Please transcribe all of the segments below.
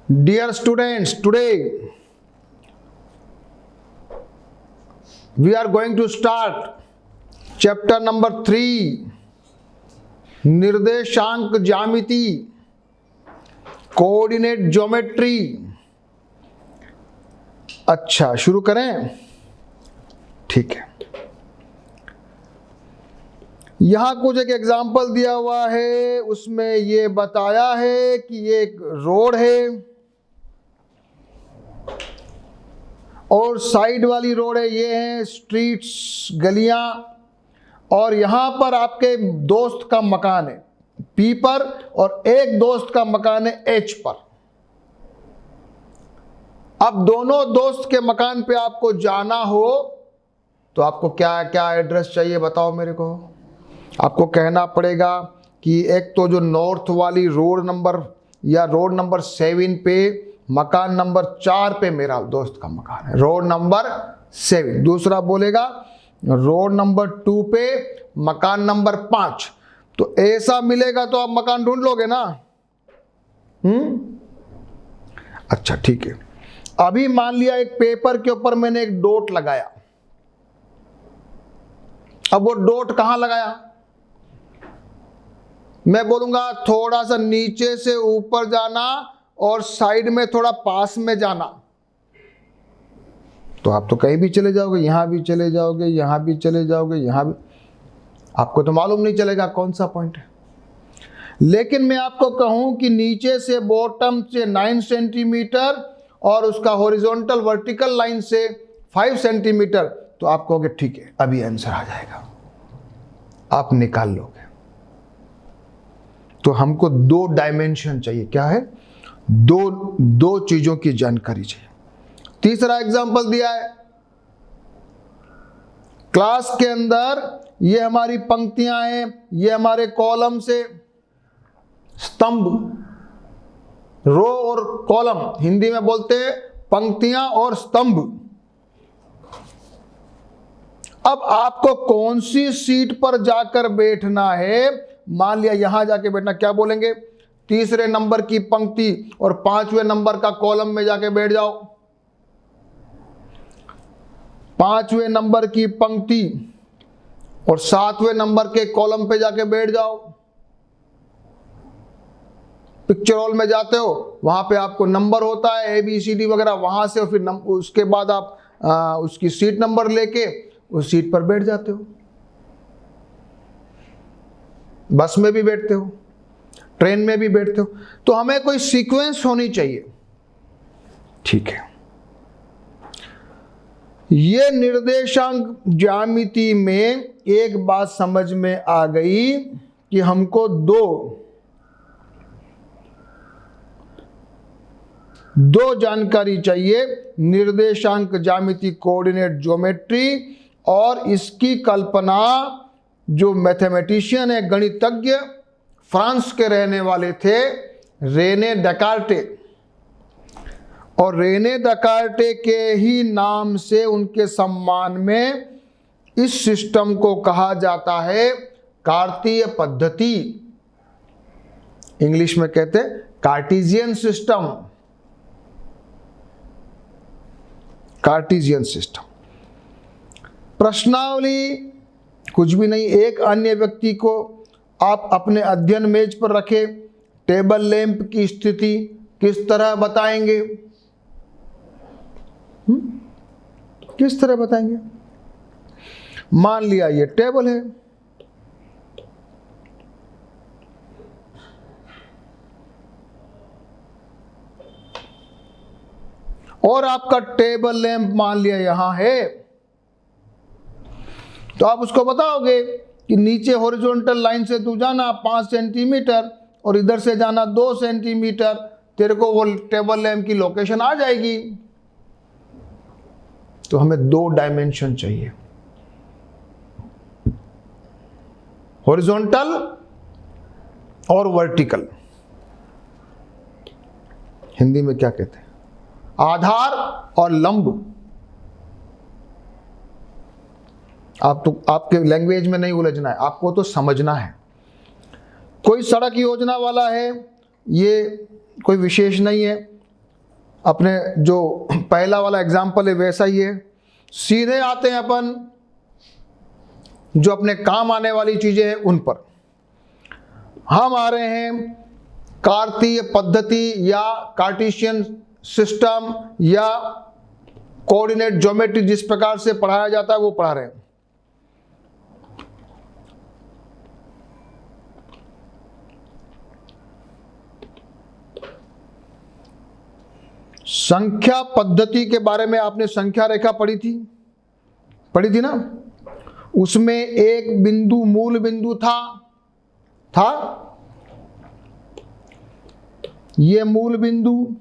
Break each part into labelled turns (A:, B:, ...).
A: Dear students, today we are going to start chapter number 3, निर्देशांक ज्यामिति, coordinate geometry. अच्छा, शुरू करें? ठीक है। यहां कुछ एक एग्जाम्पल दिया हुआ है, उसमें ये बताया है कि ये एक रोड है और साइड वाली रोड है, ये है स्ट्रीट्स, गलियां, और यहां पर आपके दोस्त का मकान है P पर और एक दोस्त का मकान है H पर। अब दोनों दोस्त के मकान पे आपको जाना हो तो आपको क्या क्या एड्रेस चाहिए बताओ मेरे को। आपको कहना पड़ेगा कि एक तो जो नॉर्थ वाली रोड नंबर या रोड नंबर 7 पे मकान नंबर 4 पे मेरा दोस्त का मकान है, रोड नंबर 7। दूसरा बोलेगा रोड नंबर 2 पे मकान नंबर 5। तो ऐसा मिलेगा तो आप मकान ढूंढ लोगे ना। अच्छा ठीक है। अभी मान लिया एक पेपर के ऊपर मैंने एक डॉट लगाया। अब वो डॉट कहां लगाया? मैं बोलूंगा थोड़ा सा नीचे से ऊपर जाना और साइड में थोड़ा पास में जाना, तो आप तो कहीं भी चले जाओगे, यहां भी चले जाओगे, यहां भी चले जाओगे, यहां भी, आपको तो मालूम नहीं चलेगा कौन सा पॉइंट है। लेकिन मैं आपको कहूं कि नीचे से बॉटम से 9 सेंटीमीटर और उसका हॉरिजॉन्टल वर्टिकल लाइन से 5 सेंटीमीटर, तो आप कहोगे ठीक है अभी आंसर आ जाएगा, आप निकाल लोगे। तो हमको 2 डायमेंशन चाहिए। क्या है? दो चीजों की जानकारी चाहिए। तीसरा एग्जांपल दिया है क्लास के अंदर, ये हमारी पंक्तियां हैं, ये हमारे कॉलम से स्तंभ, रो और कॉलम, हिंदी में बोलते हैं पंक्तियां और स्तंभ। अब आपको कौन सी सीट पर जाकर बैठना है? मान लिया यहां जाके बैठना, क्या बोलेंगे? तीसरे नंबर की पंक्ति और 5वें नंबर का कॉलम में जाके बैठ जाओ। 5वें नंबर की पंक्ति और 7वें नंबर के कॉलम पे जाके बैठ जाओ। पिक्चर हॉल में जाते हो, वहां पे आपको नंबर होता है ABCD वगैरह, वहां से और फिर उसके बाद आप उसकी सीट नंबर लेके उस सीट पर बैठ जाते हो। बस में भी बैठते हो, ट्रेन में भी बैठते हो। तो हमें कोई सीक्वेंस होनी चाहिए। ठीक है। ये निर्देशांक ज्यामिति में एक बात समझ में आ गई कि हमको दो जानकारी चाहिए, निर्देशांक ज्यामिति कोऑर्डिनेट ज्योमेट्री, और इसकी कल्पना जो मैथमेटिशियन है, गणितज्ञ, फ्रांस के रहने वाले थे, रेने डेकार्टे, और रेने डेकार्टे के ही नाम से उनके सम्मान में इस सिस्टम को कहा जाता है कार्तीय पद्धति। इंग्लिश में कहते हैं कार्टेशियन सिस्टम, कार्टेशियन सिस्टम। प्रश्नावली कुछ भी नहीं, एक अन्य व्यक्ति को आप अपने अध्ययन मेज पर रखे, टेबल लैंप की स्थिति किस तरह बताएंगे? किस तरह बताएंगे? मान लिया ये टेबल है, और आपका टेबल लैंप मान लिया यहां है, तो आप उसको बताओगे कि नीचे हॉरिजॉन्टल लाइन से तू जाना 5 सेंटीमीटर और इधर से जाना 2 सेंटीमीटर, तेरे को वो टेबल लैंप की लोकेशन आ जाएगी। तो हमें 2 डायमेंशन चाहिए, हॉरिजॉन्टल और वर्टिकल। हिंदी में क्या कहते हैं? आधार और लंब। आप तो आपके लैंग्वेज में नहीं उलझना है, आपको तो समझना है। कोई सड़क योजना वाला है, ये कोई विशेष नहीं है, अपने जो पहला वाला एग्जाम्पल है वैसा ही है। सीधे आते हैं अपन जो अपने काम आने वाली चीजें हैं उन पर। हम आ रहे हैं कार्तीय पद्धति या कार्टेशियन सिस्टम या कोऑर्डिनेट ज्योमेट्री, जिस प्रकार से पढ़ाया जाता है वो पढ़ा रहे हैं। संख्या पद्धति के बारे में आपने संख्या रेखा पढ़ी थी ना। उसमें एक बिंदु मूल बिंदु था ये मूल बिंदु,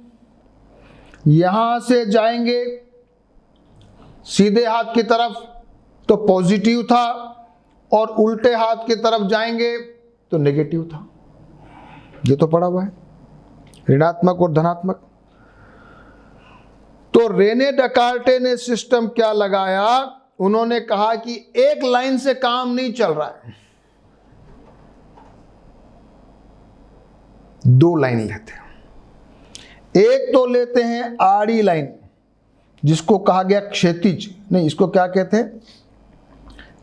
A: यहां से जाएंगे सीधे हाथ की तरफ तो पॉजिटिव था, और उल्टे हाथ की तरफ जाएंगे तो नेगेटिव था। ये तो पढ़ा हुआ है, ऋणात्मक और धनात्मक। तो रेने डकार्टे ने सिस्टम क्या लगाया, उन्होंने कहा कि एक लाइन से काम नहीं चल रहा है, दो लाइन लेते हैं। एक तो लेते हैं आड़ी लाइन, जिसको कहा गया क्षैतिज, नहीं इसको क्या कहते हैं,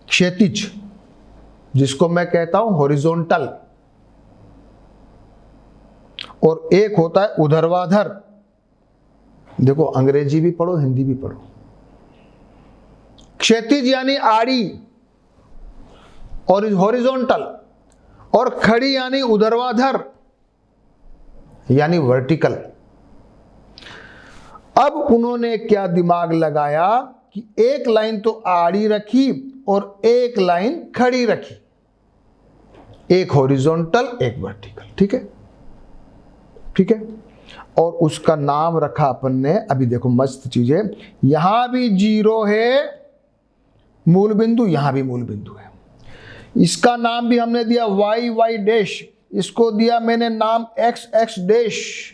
A: क्षैतिज, जिसको मैं कहता हूं हॉरिजॉन्टल, और एक होता है ऊर्ध्वाधर। देखो अंग्रेजी भी पढ़ो हिंदी भी पढ़ो। क्षैतिज यानी आड़ी और हॉरिजॉन्टल, और खड़ी यानी ऊर्ध्वाधर यानी वर्टिकल। अब उन्होंने क्या दिमाग लगाया कि एक लाइन तो आड़ी रखी और एक लाइन खड़ी रखी, एक हॉरिजॉन्टल एक वर्टिकल, ठीक है। और उसका नाम रखा अपन ने, अभी देखो मस्त चीज है, यहां भी जीरो है मूल बिंदु, यहां भी मूल बिंदु है। इसका नाम भी हमने दिया वाई वाई डैश, इसको दिया मैंने नाम एक्स एक्स डैश।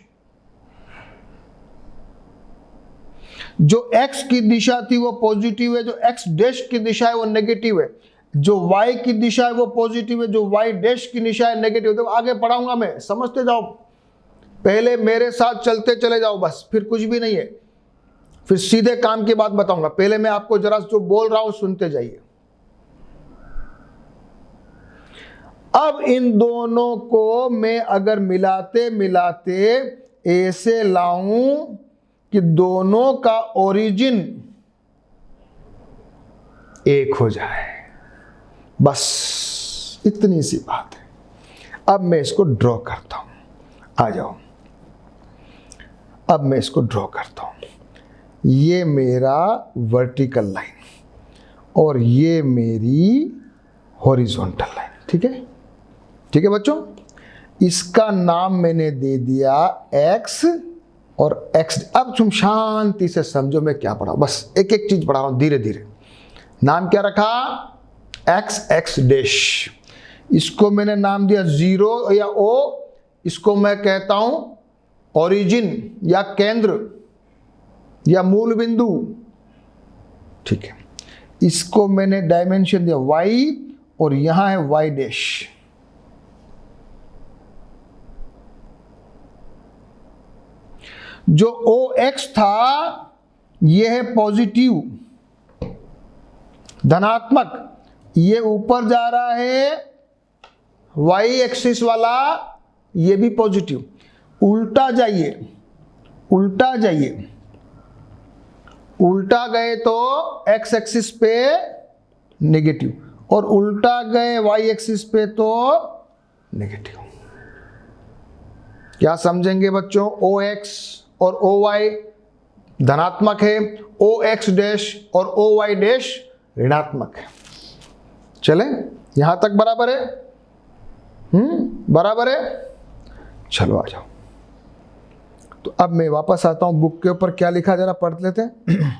A: जो x की दिशा थी वो पॉजिटिव है, जो x डैश की दिशा है वो नेगेटिव है, जो y की दिशा है वो पॉजिटिव है, जो y डैश की दिशा है नेगेटिव। तो आगे पढ़ाऊंगा मैं, समझते जाओ, पहले मेरे साथ चलते चले जाओ बस, फिर कुछ भी नहीं है, फिर सीधे काम की बात बताऊंगा। पहले मैं आपको जरा जो बोल रहा हूं सुनते जाइए। अब इन दोनों को मैं अगर मिलाते मिलाते ऐसे लाऊं कि दोनों का ओरिजिन एक हो जाए, बस इतनी सी बात है। अब मैं इसको ड्रॉ करता हूं, आ जाओ। अब मैं इसको ड्रॉ करता हूं। ये मेरा वर्टिकल लाइन और ये मेरी हॉरिजॉन्टल लाइन, ठीक है बच्चों। इसका नाम मैंने दे दिया x और x। अब तुम शांति से समझो मैं क्या पढ़ा, बस एक एक चीज पढ़ा रहा हूं धीरे धीरे। नाम क्या रखा, x x डैश। इसको मैंने नाम दिया जीरो या o, इसको मैं कहता हूं ओरिजिन या केंद्र या मूल बिंदु, ठीक है। इसको मैंने डायमेंशन दिया y, और यहां है y डैश। जो OX था ये है पॉजिटिव धनात्मक, ये ऊपर जा रहा है y एक्सिस वाला, ये भी पॉजिटिव। उल्टा जाइए, उल्टा जाइए, उल्टा गए तो x एक्सिस पे नेगेटिव, और उल्टा गए y एक्सिस पे तो नेगेटिव। क्या समझेंगे बच्चों, OX और OY धनात्मक है, OX डैश और OY डैश ऋणात्मक है। चले यहां तक बराबर है, बराबर है। चलो आ जाओ। तो अब मैं वापस आता हूं बुक के ऊपर, क्या लिखा जरा पढ़ लेते हैं।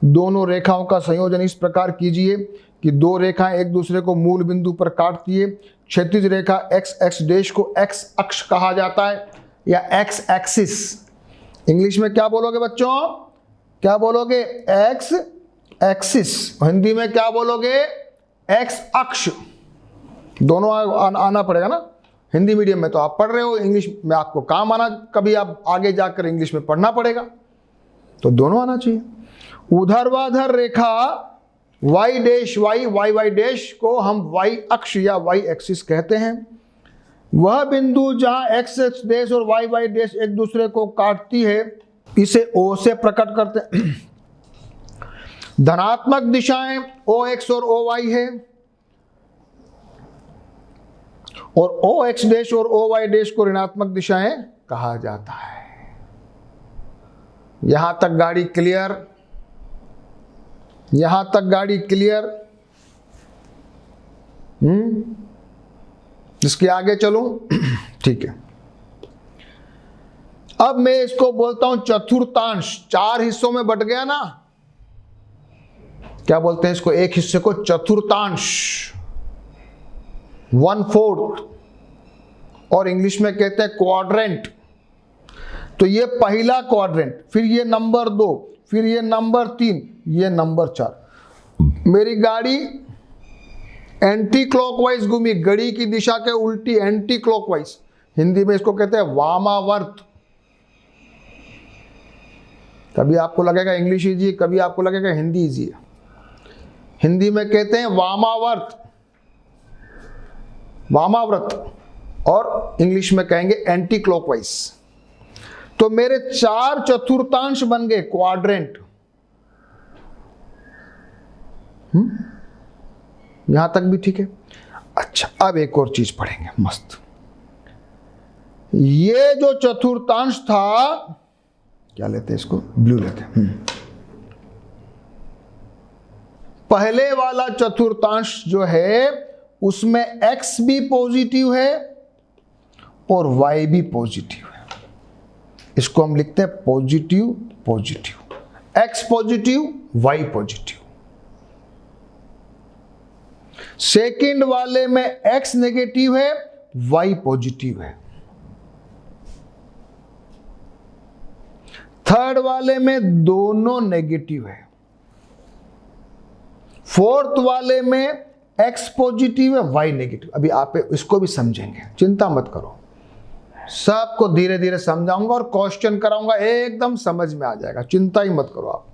A: दोनों रेखाओं का संयोजन इस प्रकार कीजिए कि दो रेखाएं एक दूसरे को मूल बिंदु पर काटती है। क्षैतिज रेखा x x डैश को x अक्ष कहा जाता है या x एक्सिस। इंग्लिश में क्या बोलोगे बच्चों, क्या बोलोगे, x एक्सिस। हिंदी में क्या बोलोगे, x अक्ष। दोनों आना पड़ेगा ना, हिंदी मीडियम में तो आप पढ़ रहे हो, इंग्लिश में आपको काम आना, कभी आप आगे जाकर इंग्लिश में पढ़ना पड़ेगा, तो दोनों आना चाहिए। ऊर्ध्वाधर रेखा y डैश y डैश को हम y अक्ष या y एक्सिस कहते हैं। वह बिंदु जहां x डैश और y डैश एक दूसरे को काटती है, इसे O से प्रकट करते हैं। धनात्मक दिशाएं OX और OY है, और OX डैश और OY डैश को ऋणात्मक दिशाएं कहा जाता है। यहां तक गाड़ी क्लियर? यहां तक गाड़ी क्लियर? इसके आगे चलूं? ठीक है। अब मैं इसको बोलता हूं चतुर्थांश। 4 हिस्सों में बट गया ना, क्या बोलते हैं इसको? एक हिस्से को चतुर्थांश, 1/4, और इंग्लिश में कहते हैं क्वाड्रेंट। तो ये पहला क्वाड्रेंट, फिर ये नंबर 2, फिर ये नंबर 3, ये नंबर 4। मेरी गाड़ी एंटी क्लॉकवाइज घूमी, घड़ी की दिशा के उल्टी, एंटी क्लॉकवाइज। हिंदी में इसको कहते हैं वामावर्त। कभी आपको लगेगा इंग्लिश इजी, कभी आपको लगेगा हिंदी इजी है। हिंदी में कहते हैं वामावर्त, वामाव्रत, और इंग्लिश में कहेंगे एंटी क्लॉकवाइज। तो मेरे 4 चतुर्थांश बन गए, क्वाड्रेंट। यहां तक भी ठीक है। अच्छा, अब एक और चीज पढ़ेंगे मस्त। ये जो चतुर्थांश था, क्या लेते हैं इसको? ब्लू लेते हैं। पहले वाला चतुर्थांश जो है उसमें x भी पॉजिटिव है और y भी पॉजिटिव है। इसको हम लिखते हैं positive positive, x positive y positive. Second वाले में x नेगेटिव है, y पॉजिटिव है। थर्ड वाले में दोनों नेगेटिव है। फोर्थ वाले में x पॉजिटिव है, y नेगेटिव। अभी आप इसको भी समझेंगे, चिंता मत करो, सबको धीरे धीरे समझाऊंगा और क्वेश्चन कराऊंगा, एकदम समझ में आ जाएगा, चिंता ही मत करो। आप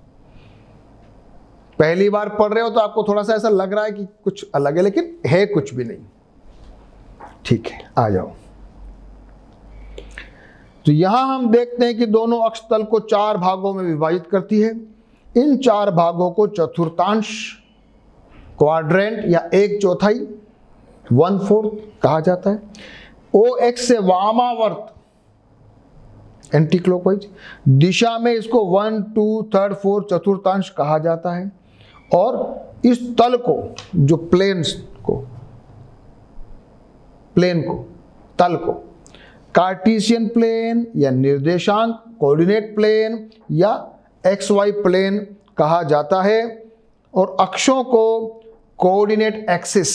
A: पहली बार पढ़ रहे हो तो आपको थोड़ा सा ऐसा लग रहा है कि कुछ अलग है, लेकिन है कुछ भी नहीं। ठीक है, आ जाओ। तो यहां हम देखते हैं कि दोनों अक्ष तल को 4 भागों में विभाजित करती है। इन 4 भागों को चतुर्थांश, क्वाड्रेंट या 1/4, 1/4 कहा जाता है। OX से वामावर्त, एंटी क्लॉकवाइज दिशा में इसको 1, 2, 3, 4 चतुर्थांश कहा जाता है। और इस तल को, जो प्लेन को तल को कार्टेशियन प्लेन या निर्देशांक कोऑर्डिनेट प्लेन या XY प्लेन कहा जाता है, और अक्षों को कोऑर्डिनेट एक्सिस,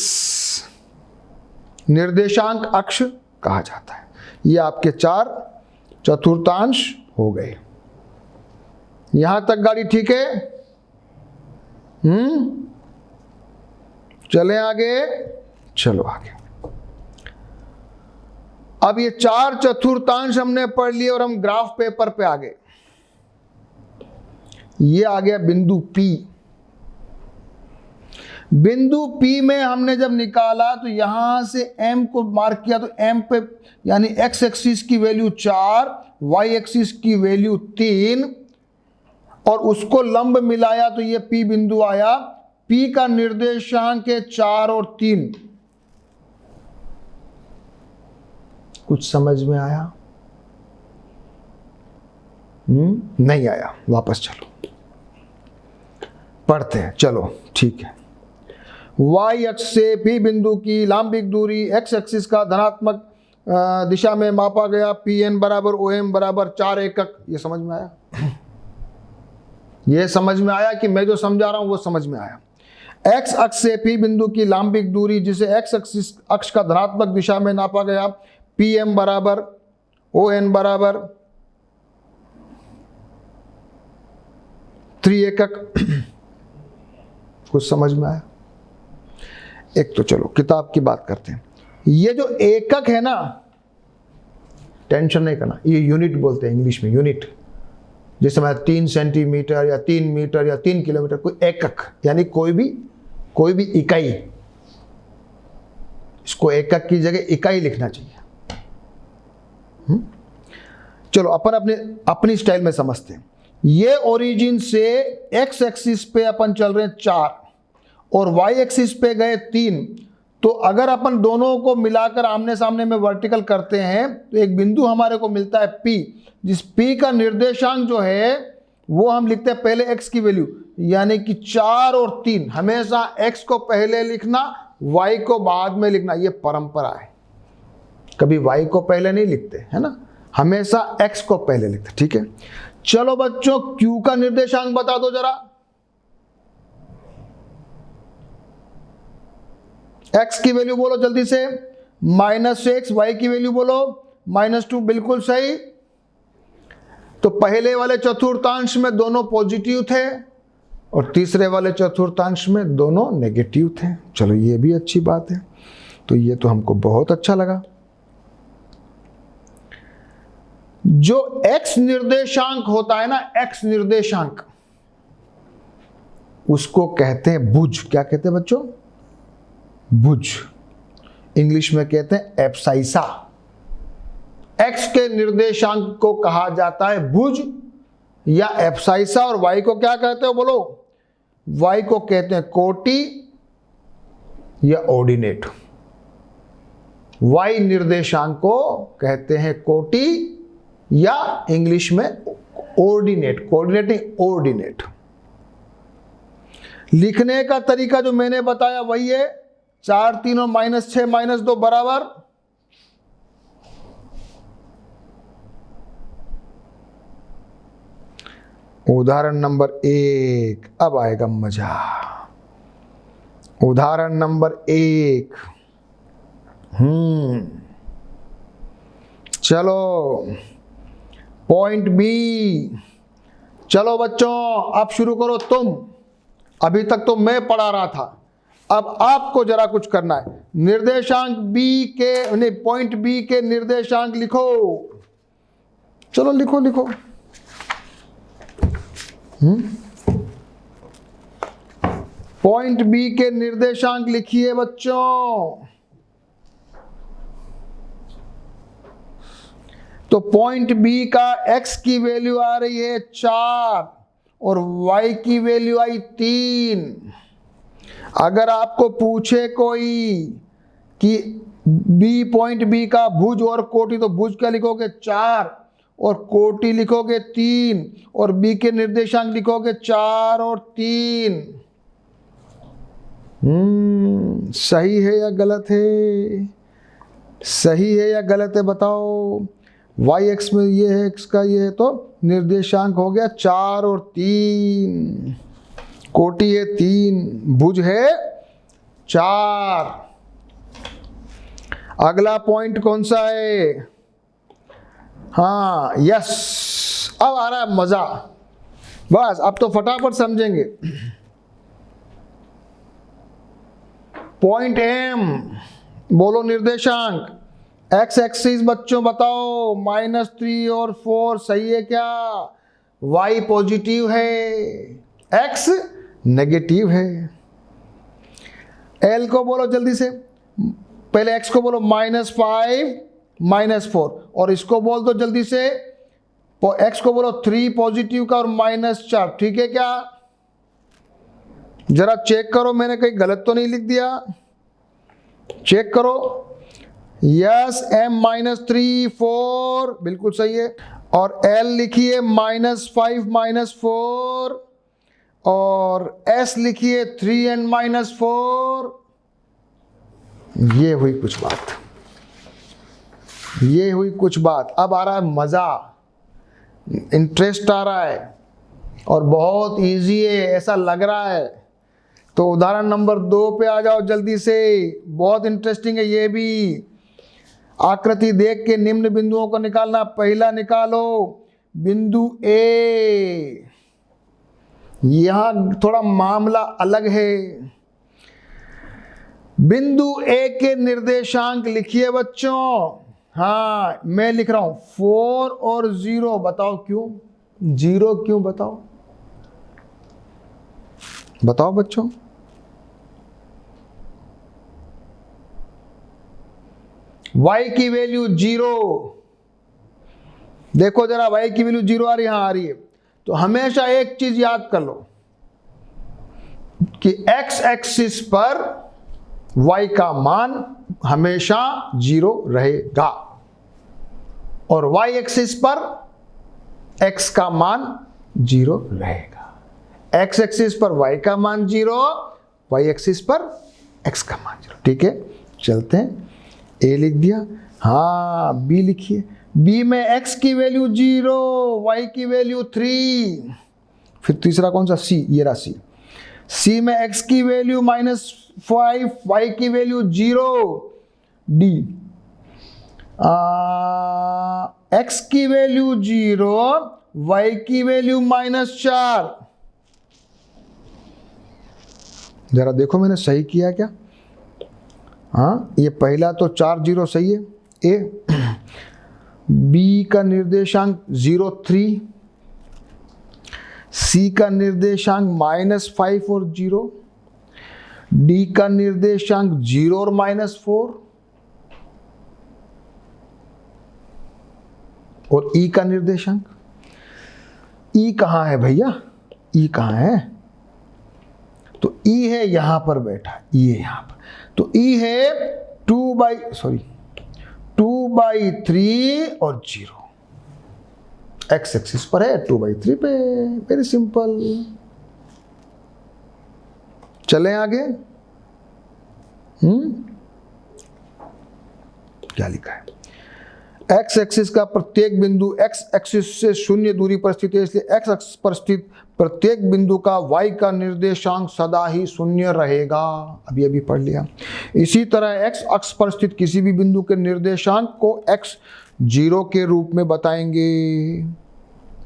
A: निर्देशांक अक्ष कहा जाता है। ये आपके 4 चतुर्थांश हो गए। यहां तक गाड़ी ठीक है? चले आगे, चलो आगे। अब ये 4 चतुर्थांश हमने पढ़ लिए और हम ग्राफ पेपर पे आ गए। ये आ गया बिंदु P। बिंदु P में हमने जब निकाला तो यहां से M को मार्क किया, तो M पे यानी x एक्सिस की वैल्यू 4, y एक्सिस की वैल्यू 3, और उसको लंब मिलाया तो ये P बिंदु आया। P का निर्देशांक है 4 और 3। कुछ समझ में आया? नहीं आया? वापस चलो, पढ़ते हैं। चलो ठीक है। y अक्ष से P बिंदु की लांबिक दूरी x एक्सिस का धनात्मक दिशा में मापा गया। Pn बराबर OM बराबर 4 एकक। ये समझ में आया? ये समझ में आया कि मैं जो समझा रहा हूं वो समझ में आया? x अक्ष से P बिंदु की लांबिक दूरी जिसे x एक्सिस अक्ष का धनात्मक दिशा में नापा गया, Pm बराबर ON बराबर 3 एकक। कुछ समझ में आया? एक तो चलो किताब की बात करते हैं। ये जो एकक है ना, टेंशन नहीं करना, ये यूनिट बोलते हैं इंग्लिश में, यूनिट। जैसे मैं 3 सेंटीमीटर या 3 मीटर या 3 किलोमीटर, कोई एकक यानी कोई भी इकाई, इसको एकक की जगह इकाई लिखना चाहिए। चलो अपन अपनी स्टाइल में समझते हैं। ये ओरिजिन से एक्स एक्सिस पे अपन चल रहे हैं 4 और वाई एक्सिस पे गए 3, तो अगर अपन दोनों को मिलाकर आमने सामने में वर्टिकल करते हैं तो एक बिंदु हमारे को मिलता है P, जिस P का निर्देशांक जो है वो हम लिखते हैं पहले x की वैल्यू, यानी कि 4 और 3। हमेशा x को पहले लिखना, y को बाद में लिखना, ये परंपरा है। कभी y को पहले नहीं लिखते, है ना, हमेशा x को पहले लिखते। ठीक है, चलो बच्चों q का निर्देशांक बता दो जरा। x की वैल्यू बोलो जल्दी से, -6, y की वैल्यू बोलो -2, बिल्कुल सही। तो पहले वाले चतुर्थांश में दोनों पॉजिटिव थे और तीसरे वाले चतुर्थांश में दोनों नेगेटिव थे। चलो ये भी अच्छी बात है, तो ये तो हमको बहुत अच्छा लगा। जो x निर्देशांक होता है ना, x निर्देशांक, उसको कहते हैं भुज। क्या कहते हैं बच्चों? भुज। इंग्लिश में कहते हैं एब्साइसा। x के निर्देशांक को कहा जाता है भुज या एब्साइसा, और y को क्या कहते हो बोलो? y को कहते हैं कोटि या ऑर्डिनेट। y निर्देशांक को कहते हैं कोटि या इंग्लिश में ऑर्डिनेट। कोऑर्डिनेट नहीं, ऑर्डिनेट। लिखने का तरीका जो मैंने बताया वही है, 4, 3 और -6 -2 बराबर उदाहरण नंबर 1। अब आएगा मजा। उदाहरण नंबर 1। चलो पॉइंट बी। चलो बच्चों अब शुरू करो तुम। अभी तक तो मैं पढ़ा रहा था, अब आपको जरा कुछ करना है। निर्देशांक बी के, नहीं, पॉइंट बी के निर्देशांक लिखो। चलो लिखो। पॉइंट बी के निर्देशांक लिखिए बच्चों। तो पॉइंट बी का x की वैल्यू आ रही है 4 और y की वैल्यू आई 3। अगर आपको पूछे कोई कि पॉइंट बी का भुज और कोटि, तो भुज क्या लिखोगे? 4 और कोटि लिखोगे 3 और b के निर्देशांक लिखोगे 4 और 3। सही है या गलत है? सही है या गलत है बताओ? y एक्स में ये है, x का ये है, तो निर्देशांक हो गया 4 और 3। कोटि है 3, भुज है 4। अगला पॉइंट कौन सा है? हाँ, यस, अब आ रहा है मजा। बस अब तो फटाफट समझेंगे। पॉइंट एम, बोलो निर्देशांक। एक्स एक्सिस बच्चों बताओ, -3 और 4, सही है क्या? y पॉजिटिव है, x नेगेटिव है। l को बोलो जल्दी से। पहले x को बोलो -5 -4, और इसको बोल दो जल्दी से। x को बोलो 3 पॉजिटिव का और -4, ठीक है क्या? जरा चेक करो मैंने कहीं गलत तो नहीं लिख दिया, चेक करो। यस, m -3 4 बिल्कुल सही है। और l लिखिए -5 -4 और s लिखिए 3 and -4। ये हुई कुछ बात, ये हुई कुछ बात। अब आ रहा है मजा, इंटरेस्ट आ रहा है और बहुत इजी है ऐसा लग रहा है। तो उदाहरण नंबर 2 पे आ जाओ जल्दी से, बहुत इंटरेस्टिंग है ये भी। आकृति देख के निम्न बिंदुओं को निकालना। पहला निकालो बिंदु ए। यहां थोड़ा मामला अलग है। बिंदु ए के निर्देशांक लिखिए बच्चों। हाँ मैं लिख रहा हूं 4 और 0। बताओ क्यों 0 क्यों? बताओ बताओ बच्चों। y की वैल्यू 0, देखो जरा y की वैल्यू 0 आ रही, यहां आ रही है। तो हमेशा एक चीज याद कर लो कि x एक्सिस पर y का मान हमेशा 0 रहेगा और y एक्सिस पर x का मान 0 रहेगा। x एक्सिस पर y का मान 0, y एक्सिस पर x का मान 0। ठीक है, चलते हैं। a लिख दिया। हाँ b लिखिए। b में x की वैल्यू 0, y की वैल्यू 3। फिर तीसरा कौन सा? c, ये रहा c। c में x की वैल्यू -5, y की वैल्यू 0। d x की वैल्यू 0, y की वैल्यू -4। जरा देखो मैंने सही किया क्या? हाँ ये पहला तो 4 0 सही है। a b का निर्देशांक 0 3, c का निर्देशांक -5 और 0, d का निर्देशांक 0 और -4 और e का निर्देशांक। e कहाँ है भैया? e कहाँ है? तो e है यहां पर बैठा, e है यहां पर। तो e है 2/3 और 0। x एक्सिस पर है 2/3 पे। Very simple. चलें आगे। क्या लिखा है? x एक्सिस का प्रत्येक बिंदु x एक्सिस से 0 दूरी पर स्थित है, इसलिए x एक्सिस पर स्थित प्रत्येक बिंदु का y का निर्देशांक सदा ही 0 रहेगा। अभी पढ़ लिया। इसी तरह x अक्ष पर स्थित किसी भी बिंदु के निर्देशांक को x 0 के रूप में बताएंगे,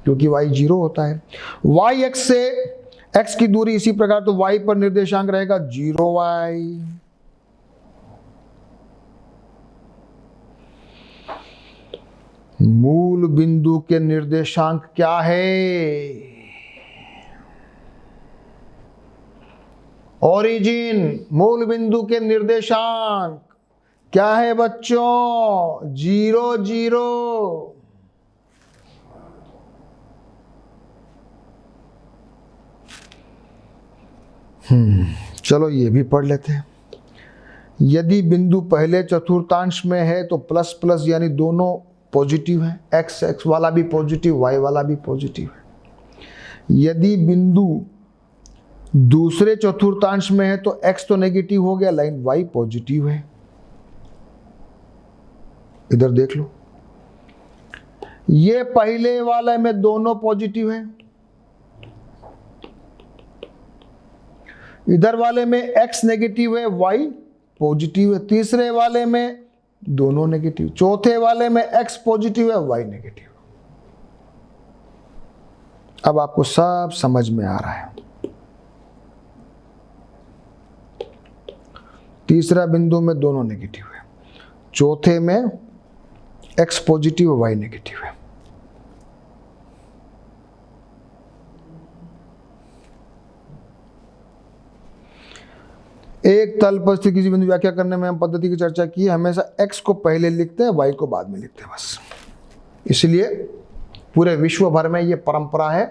A: क्योंकि y 0 होता है। y x से x की दूरी इसी प्रकार, तो y पर निर्देशांक रहेगा 0y। मूल बिंदु के निर्देशांक क्या है? ओरिजिन। मूल बिंदु के निर्देशांक क्या है बच्चों? 0 0। चलो ये भी पढ़ लेते हैं। यदि बिंदु पहले चतुर्थांश में है तो प्लस प्लस यानी दोनों पॉजिटिव है। x वाला भी पॉजिटिव, y वाला भी पॉजिटिव है। यदि बिंदु दूसरे चतुर्थांश में है तो x तो नेगेटिव हो गया, लाइन y पॉजिटिव है। इधर देख लो, ये पहले वाले में दोनों पॉजिटिव है, इधर वाले में x नेगेटिव है, y पॉजिटिव है। तीसरे वाले में दोनों नेगेटिव, चौथे वाले में x पॉजिटिव है, y नेगेटिव। अब आपको सब समझ में आ रहा है। तीसरा बिंदु में दोनों नेगेटिव है, चौथे में x पॉजिटिव है, y नेगेटिव है। एक तल पर स्थित किसी बिंदु व्याख्या करने में हम पद्धति की चर्चा की। हमेशा x को पहले लिखते हैं, y को बाद में लिखते हैं बस। इसलिए पूरे विश्व भर में ये परंपरा है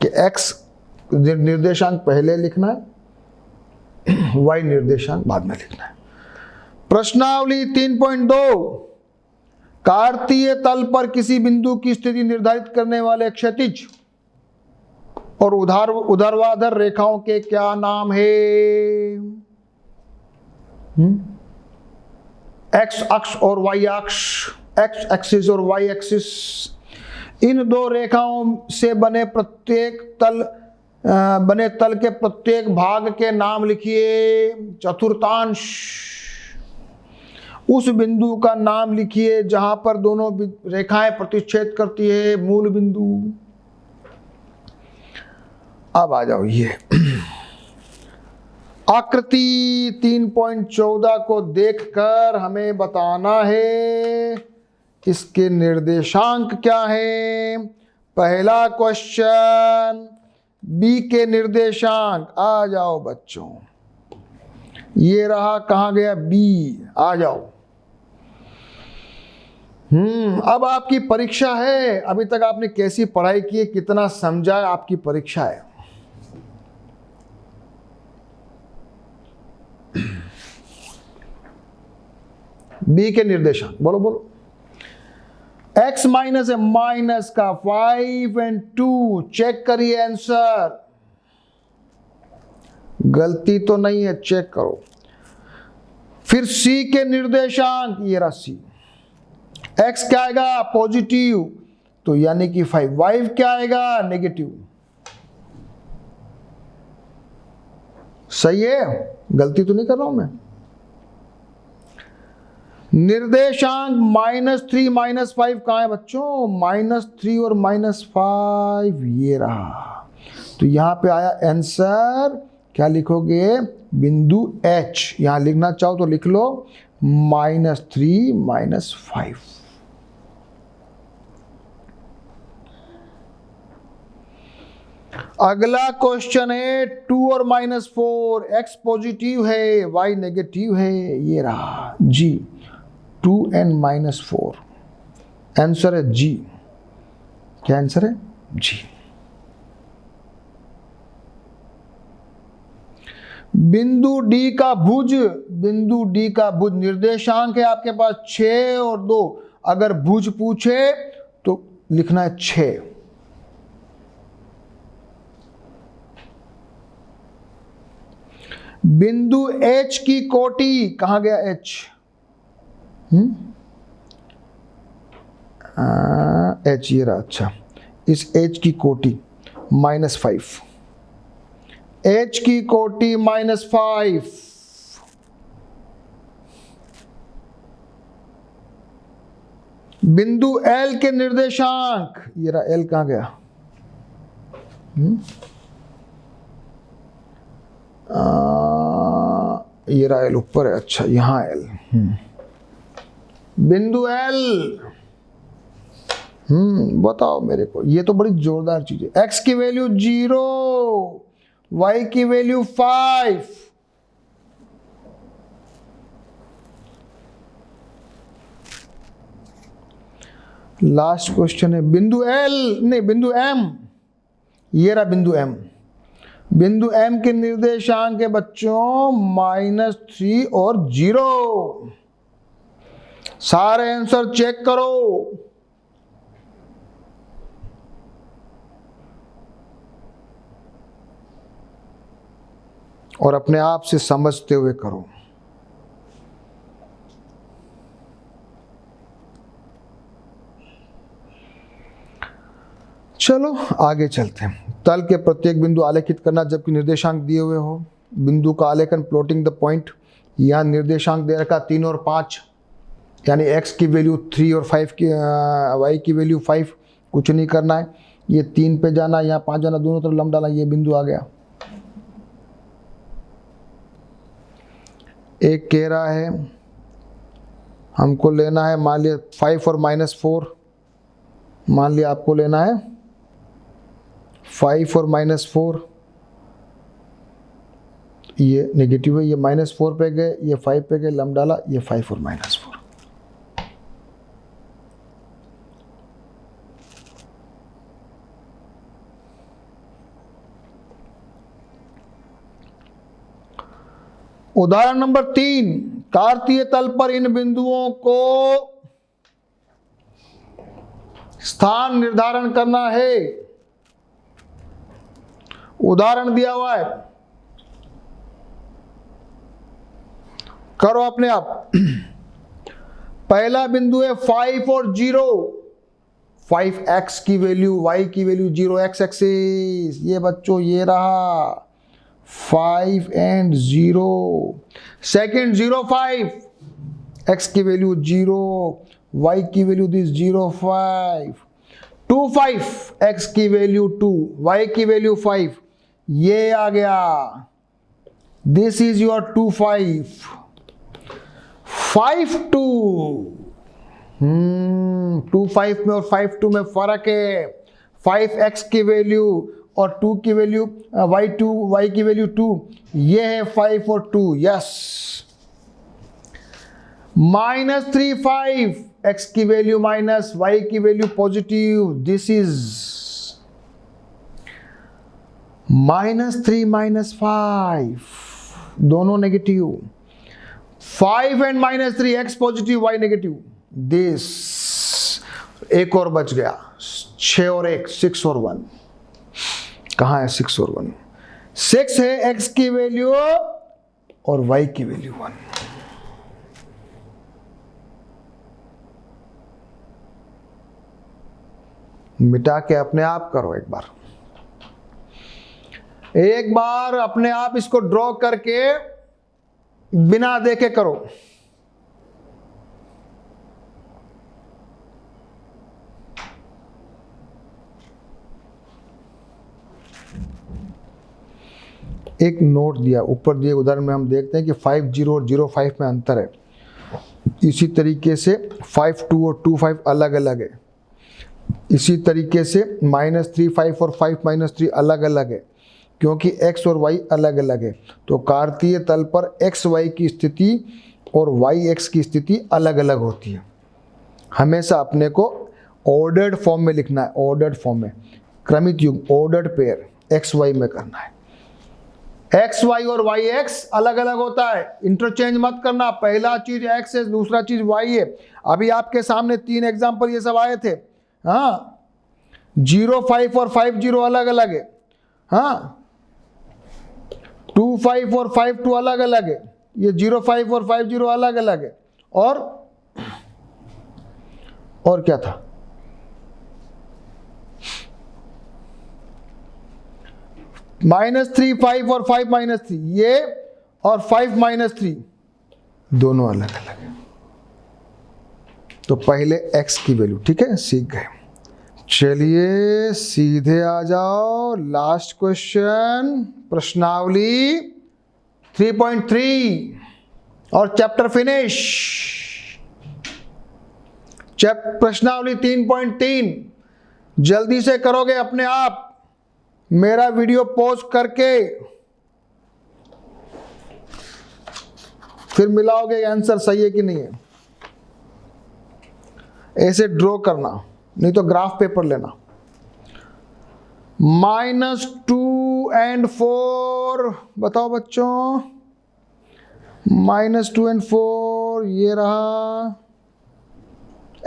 A: कि x निर्देशांक पहले लिखना है, y निर्देशांक बाद में लिखना है। प्रश्नावली 3.2, कार्तीय तल पर किसी बिंदु की स्थिति निर्धारित करने वाले क्षैतिज और ऊर्ध्वाधर रेखाओं के क्या नाम है? x अक्ष और y अक्ष, x एक्सिस और y एक्सिस, इन दो रेखाओं से बने तल के प्रत्येक भाग के नाम लिखिए। चतुर्थांश, उस बिंदु का नाम लिखिए जहां पर दोनों रेखाएं प्रतिच्छेद करती है। मूल बिंदु। अब आ जाओ ये आकृति 3.14 को देखकर हमें बताना है इसके निर्देशांक क्या है। पहला क्वेश्चन, बी के निर्देशांक। आ जाओ बच्चों, ये रहा, कहाँ गया बी, आ जाओ। अब आपकी परीक्षा है। अभी तक आपने कैसी पढ़ाई की है, कितना समझा है, आपकी परीक्षा है। बी के निर्देशांक बोलो बोलो। x माइनस है, माइनस का 5 और 2, चेक करिए आंसर। गलती तो नहीं है, चेक करो। फिर c के निर्देशांक, ये रहा c। x क्या आएगा, पॉजिटिव, तो यानी कि 5। y क्या आएगा, नेगेटिव। सही है, गलती तो नहीं कर रहा हूं मैं। निर्देशांक -3 -5 कहाँ है बच्चों, -3 और -5, ये रहा। तो यहां पे आया आंसर, क्या लिखोगे, बिंदु H। यहां लिखना चाहो तो लिख लो -3 -5। अगला क्वेश्चन है 2 और -4, x पॉजिटिव है, y नेगेटिव है, ये रहा जी। 2 और -4, आंसर है जी। क्या आंसर है, जी। बिंदु D का भुज, बिंदु D का भुज निर्देशांक है आपके पास 6 और 2। अगर भुज पूछे तो लिखना है 6। बिंदु H की कोटि, कहां गया H, H ये रहा। अच्छा, इस H की कोटि -5, H की कोटि -5। बिंदु L के निर्देशांक, ये रहा L, कहां गया, ये रहा L ऊपर है। अच्छा, यहां L। बिंदु L, बताओ मेरे को, ये तो बड़ी जोरदार चीज है। x की वैल्यू 0, y की वैल्यू 5। लास्ट क्वेश्चन है बिंदु L, नहीं बिंदु M, ये रहा बिंदु M। बिंदु M के निर्देशांक है बच्चों -3 और 0। सारे आंसर चेक करो। और अपने आप से समझते हुए करो। चलो आगे चलते हैं। तल के प्रत्येक बिंदु आलेखित करना जबकि निर्देशांक दिए हुए हो। बिंदु का आलेखन, प्लॉटिंग द पॉइंट। यहाँ निर्देशांक दे रखा 3 और 5, यानी x की वैल्यू 3 और 5 की, y की वैल्यू 5। कुछ नहीं करना है, ये 3 पे जाना, यहाँ 5 जाना, दोनों तरफ लंब डाला, ये बिंदु आ गया। एक कह रहा है हमको लेना है, मान लिया 5 और -4, मान लिया आपको लेना है 5 और -4। ये नेगेटिव है, ये -4 पे गए, ये 5 पे गए, लंब डाला, ये 5 और -4। उदाहरण नंबर 3, कार्तीय तल पर इन बिंदुओं को स्थान निर्धारण करना है। उदाहरण दिया हुआ है, करो अपने आप। पहला बिंदु है 5 और 0। 5x की वैल्यू, y की वैल्यू 0, x एक्सिस। ये बच्चों ये रहा 5 और 0। सेकंड 0 5, x की वैल्यू 0, y की वैल्यू दिस 0 5। 2 5, x की वैल्यू 2, y की वैल्यू 5। ये आ गया दिस इज योर 2 5 5 2। 2 5 में और 5 2 में फर्क है। 5x की वैल्यू और 2 की वैल्यू y की वैल्यू 2, ये है 5 और 2। यस। -3 5, x की वैल्यू माइनस, y की वैल्यू पॉजिटिव। दिस इज -3 -5, दोनों negative. 5 and -3, x positive y negative. This एक और बच गया, 6 और 1, 6 और 1। कहाँ है 6 और 1? 6 है x की वैल्यू और y की वैल्यू 1। मिटा के अपने आप करो एक बार अपने आप इसको ड्रॉ करके बिना देखे करो। एक नोट दिया, ऊपर दिए उदाहरण में हम देखते हैं कि 5 0 और 0 5 में अंतर है। इसी तरीके से 5 2 और 2 5 अलग अलग है। इसी तरीके से -3 5 और 5 -3 अलग अलग है, क्योंकि x और y अलग अलग है। तो कार्तीय तल पर x y की स्थिति और y x की स्थिति अलग अलग होती है। हमेशा अपने को ऑर्डर्ड फॉर्म में लिखना है, ऑर्डर्ड फॉर्म में, क्रमित युग्म, ऑर्डर्ड पेयर x y में करना है। x y और y x अलग अलग होता है, इंटरचेंज मत करना। पहला चीज x है, दूसरा चीज y है। अभी आपके सामने 3 एग्जाम्पल ये सब आए थे। हाँ, 0 5 और 5 0 अलग अलग है। हाँ, 2 5 और 5 2 अलग अलग है। ये 0 5 और 5 0 अलग अलग है। और क्या था? -3 5 और 5 -3, ये और 5 -3 दोनों अलग अलग है। तो पहले x की वैल्यू, ठीक है, सीख गए। चलिए सीधे आ जाओ, लास्ट क्वेश्चन, प्रश्नावली 3.3 और चैप्टर फिनिश। प्रश्नावली 3.3 जल्दी से करोगे अपने आप, मेरा वीडियो पॉज करके, फिर मिलाओगे आंसर सही है कि नहीं है। ऐसे ड्रॉ करना, नहीं तो ग्राफ पेपर लेना। -2 and 4, बताओ बच्चों। -2 and 4, ये रहा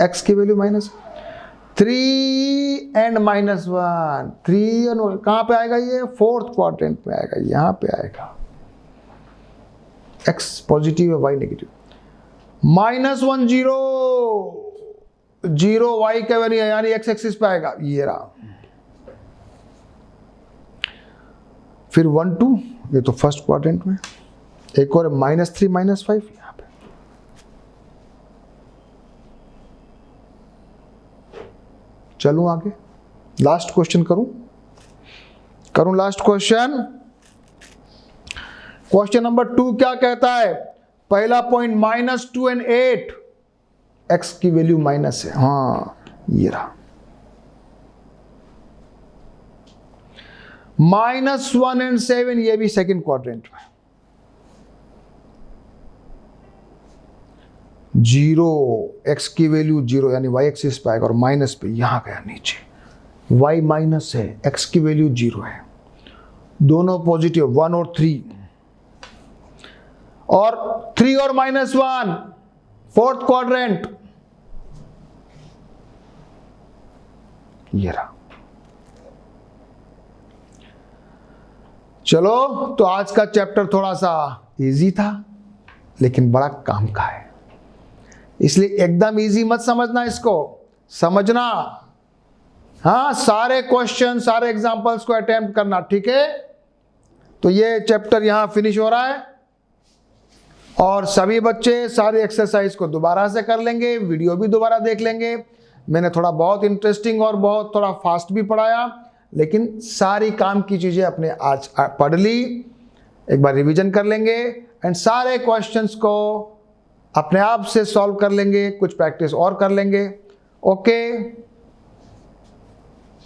A: x की वैल्यू -3 and -1। 3 और कहां पे आएगा? ये 4th क्वाड्रेंट में आएगा, यहां पे आएगा। x पॉजिटिव है, y नेगेटिव। -1 0 y का वैल्यू है, यानी x एक्सिस पे आएगा, ये रहा। फिर 1 2, ये तो फर्स्ट क्वाड्रेंट में। एक और -3 -5 यहां पे। चलूं आगे, लास्ट क्वेश्चन करूं लास्ट क्वेश्चन। क्वेश्चन नंबर 2 क्या कहता है? पहला पॉइंट -2 and 8, x की वैल्यू माइनस है। हाँ, ये रहा। -1 and 7, ये भी सेकंड क्वाड्रेंट में। 0, x की वैल्यू 0, यानी y एक्सिस पे आएगा और माइनस पे यहां गया नीचे। y माइनस है, x की वैल्यू 0 है, दोनों पॉजिटिव, 1 और 3। और 3 और -1, फोर्थ क्वाड्रेंट, ये रहा। चलो, तो आज का चैप्टर थोड़ा सा इजी था, लेकिन बड़ा काम का है, इसलिए एकदम इजी मत समझना इसको, समझना। हाँ, सारे क्वेश्चन, सारे एग्जांपल्स को अटेम्प्ट करना, ठीक है। तो ये चैप्टर यहां फिनिश हो रहा है और सभी बच्चे सारी एक्सरसाइज को दोबारा से कर लेंगे, वीडियो भी दोबारा देख लेंगे। मैंने थोड़ा बहुत इंटरेस्टिंग और बहुत थोड़ा फास्ट भी पढ़ाया, लेकिन सारी काम की चीज़ें अपने आज पढ़ ली। एक बार रिवीजन कर लेंगे एंड सारे क्वेश्चंस को अपने आप से सॉल्व कर लेंगे, कुछ प्रैक्टिस और कर लेंगे। ओके।